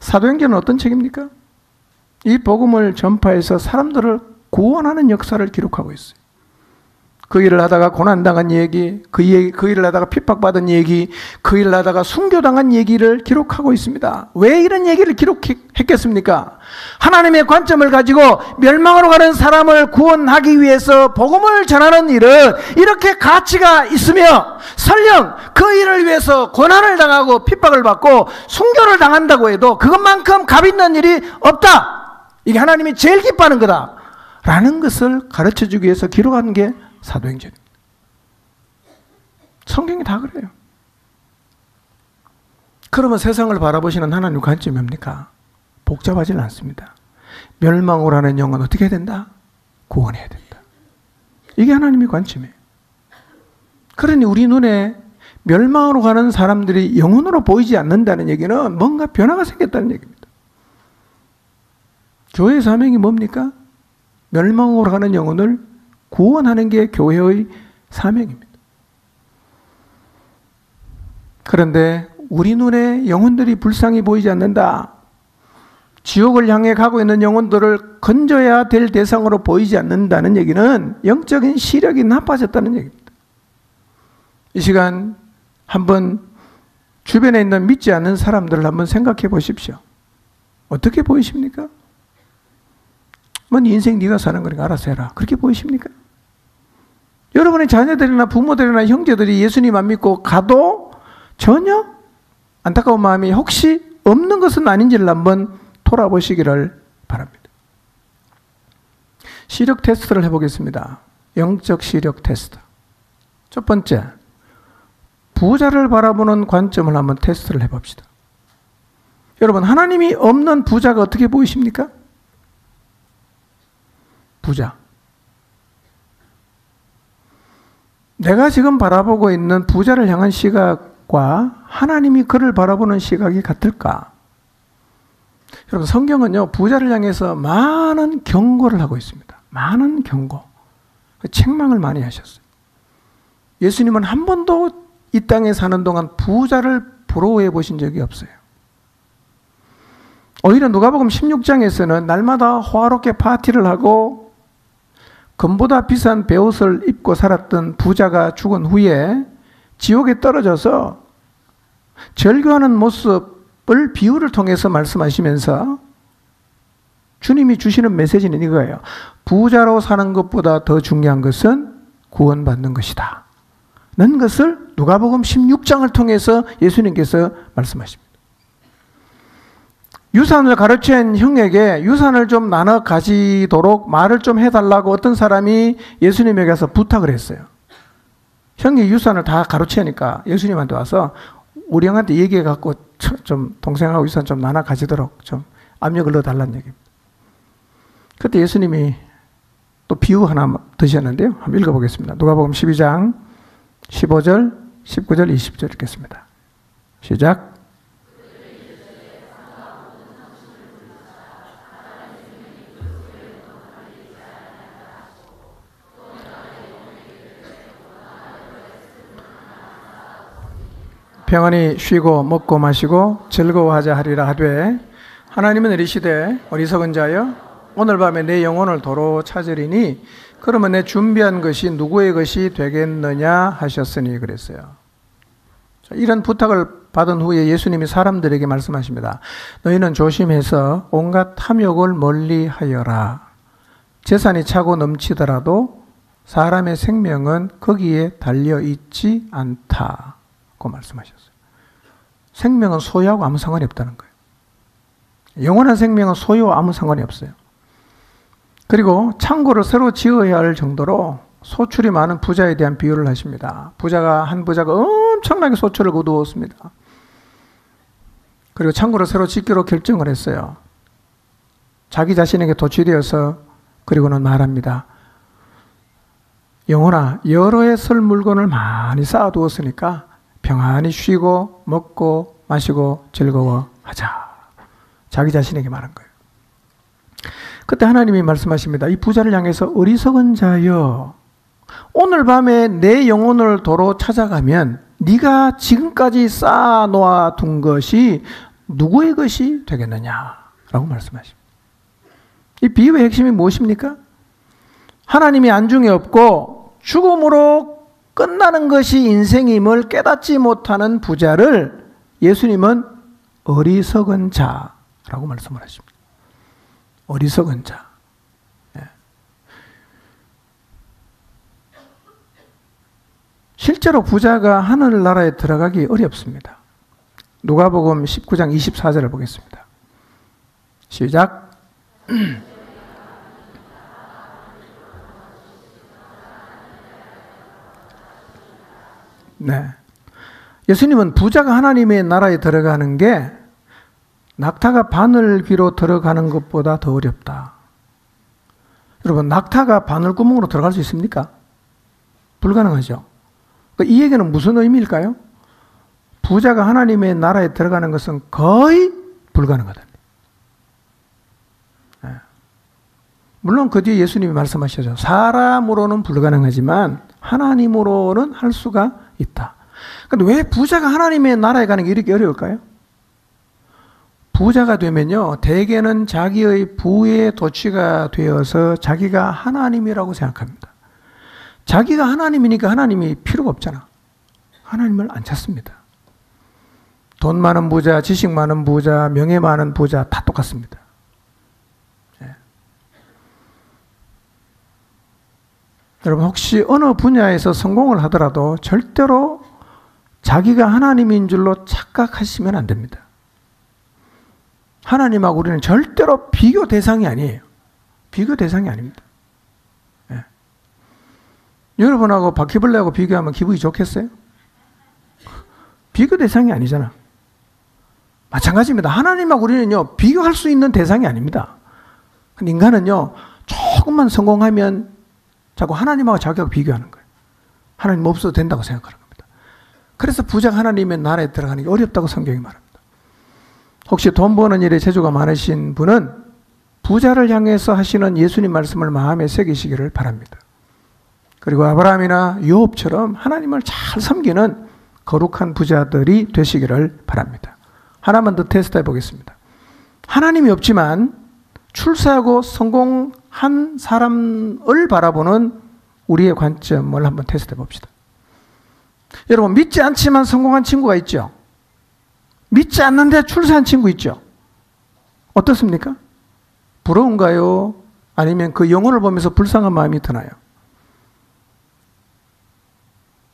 사도행전은 어떤 책입니까? 이 복음을 전파해서 사람들을 구원하는 역사를 기록하고 있어요. 그 일을 하다가 고난당한 얘기, 그 일을 하다가 핍박받은 얘기, 그 일을 하다가 순교당한 얘기를 기록하고 있습니다. 왜 이런 얘기를 기록했겠습니까? 하나님의 관점을 가지고 멸망으로 가는 사람을 구원하기 위해서 복음을 전하는 일은 이렇게 가치가 있으며, 설령 그 일을 위해서 고난을 당하고 핍박을 받고 순교를 당한다고 해도 그것만큼 값 있는 일이 없다. 이게 하나님이 제일 기뻐하는 거다 라는 것을 가르쳐주기 위해서 기록한 게 사도행전입니다. 성경이 다 그래요. 그러면 세상을 바라보시는 하나님 관점이 뭡니까? 복잡하지는 않습니다. 멸망으로 하는 영혼 어떻게 해야 된다? 구원해야 된다. 이게 하나님의 관점이에요. 그러니 우리 눈에 멸망으로 가는 사람들이 영혼으로 보이지 않는다는 얘기는 뭔가 변화가 생겼다는 얘기입니다. 교회의 사명이 뭡니까? 멸망으로 가는 영혼을 구원하는 게 교회의 사명입니다. 그런데 우리 눈에 영혼들이 불쌍히 보이지 않는다. 지옥을 향해 가고 있는 영혼들을 건져야 될 대상으로 보이지 않는다는 얘기는 영적인 시력이 나빠졌다는 얘기입니다. 이 시간 한번 주변에 있는 믿지 않는 사람들을 한번 생각해 보십시오. 어떻게 보이십니까? 뭐 네 인생 네가 사는 거니까 알아서 해라. 그렇게 보이십니까? 여러분의 자녀들이나 부모들이나 형제들이 예수님 안 믿고 가도 전혀 안타까운 마음이 혹시 없는 것은 아닌지를 한번 돌아보시기를 바랍니다. 시력 테스트를 해보겠습니다. 영적 시력 테스트. 첫 번째, 부자를 바라보는 관점을 한번 테스트를 해봅시다. 여러분, 하나님이 없는 부자가 어떻게 보이십니까? 부자. 내가 지금 바라보고 있는 부자를 향한 시각과 하나님이 그를 바라보는 시각이 같을까? 여러분, 성경은요, 부자를 향해서 많은 경고를 하고 있습니다. 많은 경고. 책망을 많이 하셨어요. 예수님은 한 번도 이 땅에 사는 동안 부자를 부러워해 보신 적이 없어요. 오히려 누가복음 16장에서는 날마다 호화롭게 파티를 하고 금보다 비싼 베옷을 입고 살았던 부자가 죽은 후에 지옥에 떨어져서 절규하는 모습을 비유를 통해서 말씀하시면서 주님이 주시는 메시지는 이거예요. 부자로 사는 것보다 더 중요한 것은 구원받는 것이다 는 것을 누가복음 16장을 통해서 예수님께서 말씀하십니다. 유산을 가르친 형에게 유산을 좀 나눠 가지도록 말을 좀 해달라고 어떤 사람이 예수님에게 가서 부탁을 했어요. 형이 유산을 다 가르치니까 예수님한테 와서 우리 형한테 얘기해갖고 좀 동생하고 유산 좀 나눠 가지도록 좀 압력을 넣어달라는 얘기입니다. 그때 예수님이 또 비유 하나 드셨는데요. 한번 읽어보겠습니다. 누가복음 12장 15절, 19절, 20절 읽겠습니다. 시작. 평안히 쉬고 먹고 마시고 즐거워하자 하리라 하되 하나님은 이르시되 어리석은 자여 오늘 밤에 내 영혼을 도로 찾으리니 그러면 내 준비한 것이 누구의 것이 되겠느냐 하셨으니 그랬어요. 이런 부탁을 받은 후에 예수님이 사람들에게 말씀하십니다. 너희는 조심해서 온갖 탐욕을 멀리하여라. 재산이 차고 넘치더라도 사람의 생명은 거기에 달려있지 않다고 말씀하셨어요. 생명은 소유하고 아무 상관이 없다는 거예요. 영원한 생명은 소유와 아무 상관이 없어요. 그리고 창고를 새로 지어야 할 정도로 소출이 많은 부자에 대한 비유를 하십니다. 한 부자가 엄청나게 소출을 거두었습니다. 그리고 창고를 새로 짓기로 결정을 했어요. 자기 자신에게 도취되어서 그리고는 말합니다. 영혼아, 여러 해 쓸 물건을 많이 쌓아두었으니까 평안히 쉬고 먹고 마시고 즐거워하자. 자기 자신에게 말한 거예요. 그때 하나님이 말씀하십니다. 이 부자를 향해서 어리석은 자여, 오늘 밤에 내 영혼을 도로 찾아가면 네가 지금까지 쌓아놓아 둔 것이 누구의 것이 되겠느냐라고 말씀하십니다. 이 비유의 핵심이 무엇입니까? 하나님이 안중에 없고 죽음으로 끝나는 것이 인생임을 깨닫지 못하는 부자를 예수님은 어리석은 자라고 말씀을 하십니다. 어리석은 자. 실제로 부자가 하늘나라에 들어가기 어렵습니다. 누가복음 19장 24절을 보겠습니다. 시작. 네. 예수님은 부자가 하나님의 나라에 들어가는 게 낙타가 바늘귀로 들어가는 것보다 더 어렵다. 여러분, 낙타가 바늘구멍으로 들어갈 수 있습니까? 불가능하죠. 이 얘기는 무슨 의미일까요? 부자가 하나님의 나라에 들어가는 것은 거의 불가능하다. 물론 그 뒤에 예수님이 말씀하셨죠. 사람으로는 불가능하지만 하나님으로는 할 수가 있다. 그런데 왜 부자가 하나님의 나라에 가는 게 이렇게 어려울까요? 부자가 되면요, 대개는 자기의 부에 도취가 되어서 자기가 하나님이라고 생각합니다. 자기가 하나님이니까 하나님이 필요가 없잖아. 하나님을 안 찾습니다. 돈 많은 부자, 지식 많은 부자, 명예 많은 부자 다 똑같습니다. 여러분, 혹시 어느 분야에서 성공을 하더라도 절대로 자기가 하나님인 줄로 착각하시면 안 됩니다. 하나님하고 우리는 절대로 비교 대상이 아니에요. 비교 대상이 아닙니다. 여러분하고 바퀴벌레하고 비교하면 기분이 좋겠어요? 비교 대상이 아니잖아. 마찬가지입니다. 하나님하고 우리는요, 비교할 수 있는 대상이 아닙니다. 근데 인간은요, 조금만 성공하면 자꾸 하나님하고 자기하고 비교하는 거예요. 하나님 없어도 된다고 생각하는 겁니다. 그래서 부자가 하나님의 나라에 들어가는 게 어렵다고 성경이 말합니다. 혹시 돈 버는 일에 재주가 많으신 분은 부자를 향해서 하시는 예수님 말씀을 마음에 새기시기를 바랍니다. 그리고 아브라함이나 요업처럼 하나님을 잘 섬기는 거룩한 부자들이 되시기를 바랍니다. 하나만 더 테스트해 보겠습니다. 하나님이 없지만 출세하고 성공한 사람을 바라보는 우리의 관점을 한번 테스트해 봅시다. 여러분, 믿지 않지만 성공한 친구가 있죠? 믿지 않는데 출세한 친구 있죠? 어떻습니까? 부러운가요? 아니면 그 영혼을 보면서 불쌍한 마음이 드나요?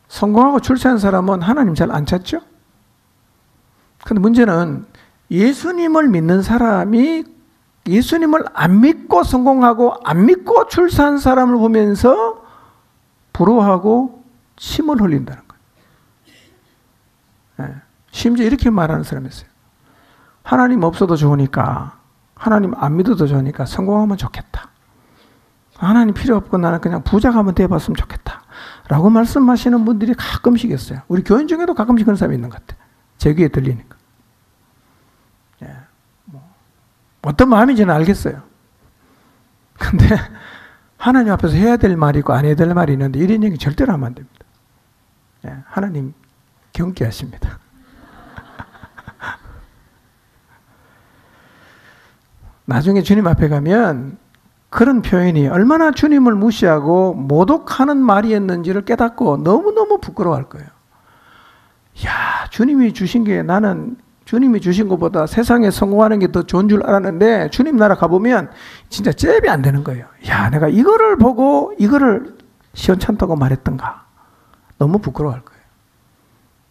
성공하고 출세한 사람은 하나님 잘 안 찾죠? 근데 문제는 예수님을 믿는 사람이 예수님을 안 믿고 성공하고 안 믿고 출세한 사람을 보면서 부러워하고 침을 흘린다는 거예요. 심지어 이렇게 말하는 사람이 있어요. 하나님 없어도 좋으니까, 하나님 안 믿어도 좋으니까 성공하면 좋겠다. 하나님 필요 없고 나는 그냥 부자가 한번 돼봤으면 좋겠다 라고 말씀하시는 분들이 가끔씩 있어요. 우리 교인 중에도 가끔씩 그런 사람이 있는 것 같아요. 제 귀에 들리니까. 어떤 마음인지는 알겠어요. 근데 하나님 앞에서 해야 될 말이 있고 안 해야 될 말이 있는데 이런 얘기 절대로 하면 안 됩니다. 하나님 경계하십니다. 나중에 주님 앞에 가면 그런 표현이 얼마나 주님을 무시하고 모독하는 말이었는지를 깨닫고 너무너무 부끄러워할 거예요. 야, 주님이 주신 게 나는 주님이 주신 것보다 세상에 성공하는 게 더 좋은 줄 알았는데 주님 나라 가보면 진짜 잽이 안 되는 거예요. 야, 내가 이거를 보고 이거를 시원찮다고 말했던가. 너무 부끄러워할 거예요.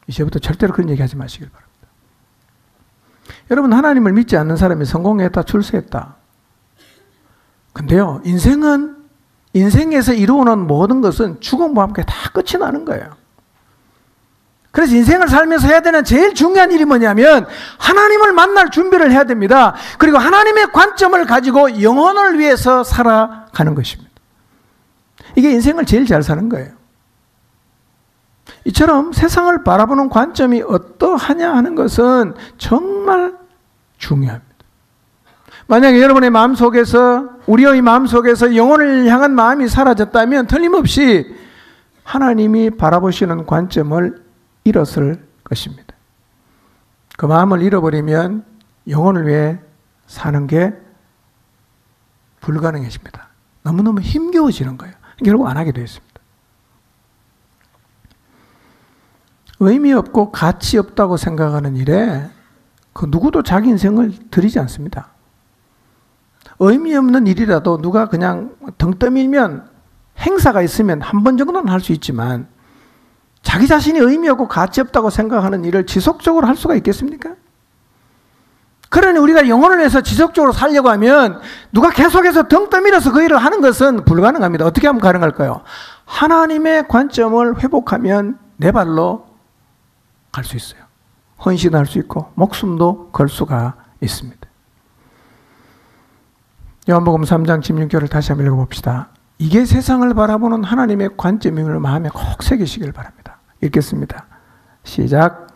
이제부터 절대로 그런 얘기 하지 마시길 바랍니다. 여러분, 하나님을 믿지 않는 사람이 성공했다, 출세했다. 근데요, 인생에서 이루어놓은 모든 것은 죽음과 함께 다 끝이 나는 거예요. 그래서 인생을 살면서 해야 되는 제일 중요한 일이 뭐냐면 하나님을 만날 준비를 해야 됩니다. 그리고 하나님의 관점을 가지고 영혼을 위해서 살아가는 것입니다. 이게 인생을 제일 잘 사는 거예요. 이처럼 세상을 바라보는 관점이 어떠하냐 하는 것은 정말 중요합니다. 만약에 여러분의 마음속에서, 우리의 마음속에서 영혼을 향한 마음이 사라졌다면 틀림없이 하나님이 바라보시는 관점을 잃었을 것입니다. 그 마음을 잃어버리면 영혼을 위해 사는 게 불가능해집니다. 너무너무 힘겨워지는 거예요. 결국 안 하게 되어 있습니다. 의미 없고 가치 없다고 생각하는 일에 그 누구도 자기 인생을 들이지 않습니다. 의미 없는 일이라도 누가 그냥 등 떠밀면 행사가 있으면 한 번 정도는 할 수 있지만 자기 자신이 의미 없고 가치 없다고 생각하는 일을 지속적으로 할 수가 있겠습니까? 그러니 우리가 영혼을 위해서 지속적으로 살려고 하면 누가 계속해서 등 떠밀어서 그 일을 하는 것은 불가능합니다. 어떻게 하면 가능할까요? 하나님의 관점을 회복하면 내 발로 갈 수 있어요. 헌신할 수 있고 목숨도 걸 수가 있습니다. 요한복음 3장 16절을 다시 한번 읽어봅시다. 이게 세상을 바라보는 하나님의 관점임을 마음에 꼭 새기시길 바랍니다. 읽겠습니다. 시작.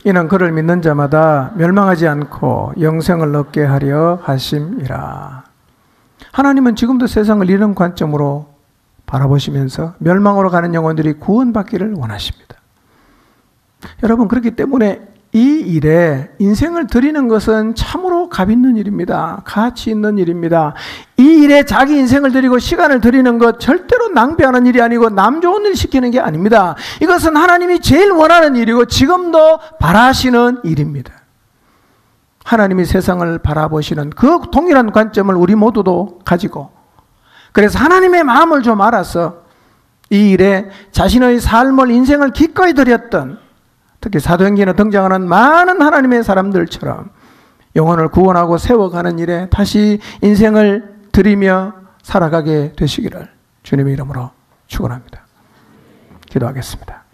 이는 그를 믿는 자마다 멸망하지 않고 영생을 얻게 하려 하심이라. 하나님은 지금도 세상을 이런 관점으로 바라보시면서 멸망으로 가는 영혼들이 구원받기를 원하십니다. 여러분, 그렇기 때문에 이 일에 인생을 드리는 것은 참으로 값 있는 일입니다. 가치 있는 일입니다. 이 일에 자기 인생을 드리고 시간을 드리는 것 절대로 낭비하는 일이 아니고 남 좋은 일 시키는 게 아닙니다. 이것은 하나님이 제일 원하는 일이고 지금도 바라시는 일입니다. 하나님이 세상을 바라보시는 그 동일한 관점을 우리 모두도 가지고, 그래서 하나님의 마음을 좀 알아서 이 일에 자신의 삶을, 인생을 기꺼이 드렸던, 특히 사도행전에 등장하는 많은 하나님의 사람들처럼 영혼을 구원하고 세워가는 일에 다시 인생을 드리며 살아가게 되시기를 주님의 이름으로 축원합니다. 기도하겠습니다.